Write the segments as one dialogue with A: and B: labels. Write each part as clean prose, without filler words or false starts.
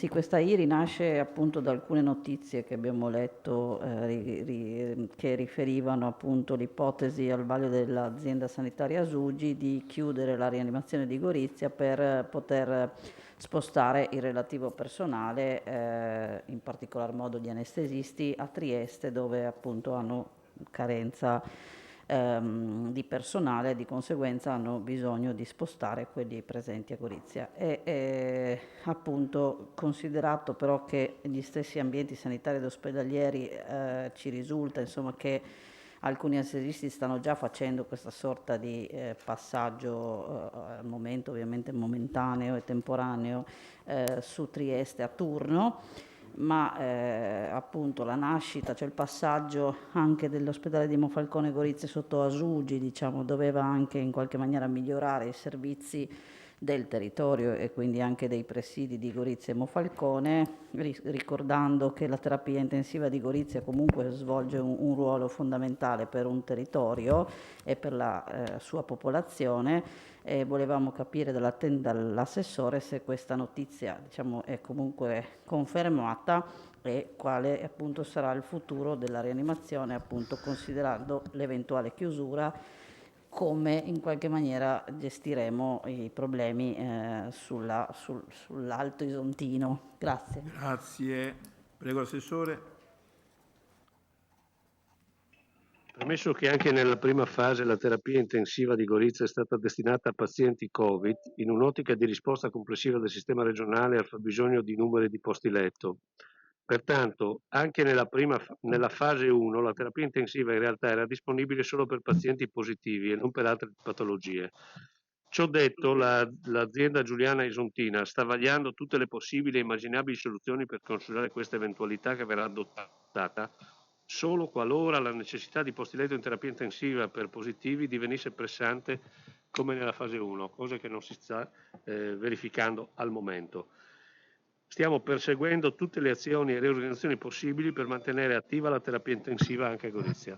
A: Sì, questa IRI nasce appunto da alcune notizie che abbiamo letto che riferivano appunto l'ipotesi al vaglio dell'azienda sanitaria Sugi di chiudere la rianimazione di Gorizia per poter spostare il relativo personale, in particolar modo gli anestesisti, a Trieste, dove appunto hanno carenza di personale, di conseguenza hanno bisogno di spostare quelli presenti a Gorizia. Appunto, considerato però che gli stessi ambienti sanitari ed ospedalieri ci risulta insomma che alcuni anestesisti stanno già facendo questa sorta di passaggio al momento ovviamente momentaneo e temporaneo su Trieste a turno, ma appunto la nascita, cioè il passaggio anche dell'ospedale di Monfalcone Gorizia sotto Asugi, diciamo, doveva anche in qualche maniera migliorare i servizi del territorio e quindi anche dei presidi di Gorizia e Monfalcone, ricordando che la terapia intensiva di Gorizia comunque svolge un ruolo fondamentale per un territorio e per la sua popolazione. E volevamo capire dall'assessore se questa notizia, diciamo, è comunque confermata e quale appunto sarà il futuro della rianimazione, appunto considerando l'eventuale chiusura, come in qualche maniera gestiremo i problemi sull'Alto Isontino. Grazie.
B: Grazie. Prego, Assessore.
C: Premesso che anche nella prima fase la terapia intensiva di Gorizia è stata destinata a pazienti Covid, in un'ottica di risposta complessiva del sistema regionale al fabbisogno di numeri di posti letto. Pertanto, anche nella fase 1 la terapia intensiva in realtà era disponibile solo per pazienti positivi e non per altre patologie. Ciò detto, l'azienda Giuliana Isontina sta vagliando tutte le possibili e immaginabili soluzioni per considerare questa eventualità che verrà adottata solo qualora la necessità di posti letto in terapia intensiva per positivi divenisse pressante come nella fase 1, cosa che non si sta verificando al momento. Stiamo perseguendo tutte le azioni e riorganizzazioni possibili per mantenere attiva la terapia intensiva anche a Gorizia.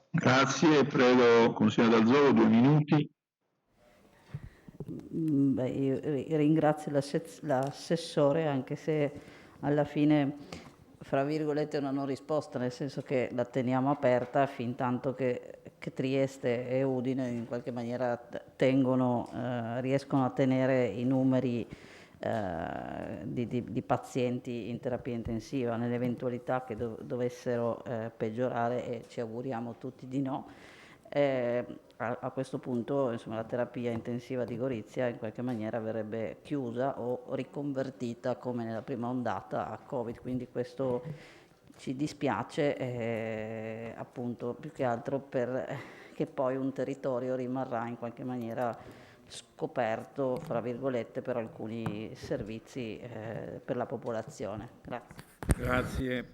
D: Grazie, prego consigliere D'Alzoro, 2 minuti.
A: Beh, io ringrazio l'assessore, anche se alla fine, fra virgolette, è una non risposta, nel senso che la teniamo aperta fin tanto che Trieste e Udine in qualche maniera riescono a tenere i numeri di pazienti in terapia intensiva. Nell'eventualità che dovessero peggiorare, e ci auguriamo tutti di no, a questo punto insomma, la terapia intensiva di Gorizia in qualche maniera verrebbe chiusa o riconvertita come nella prima ondata a Covid, quindi questo ci dispiace appunto più che altro perché poi un territorio rimarrà in qualche maniera scoperto, fra virgolette, per alcuni servizi per la popolazione. Grazie.
B: Grazie.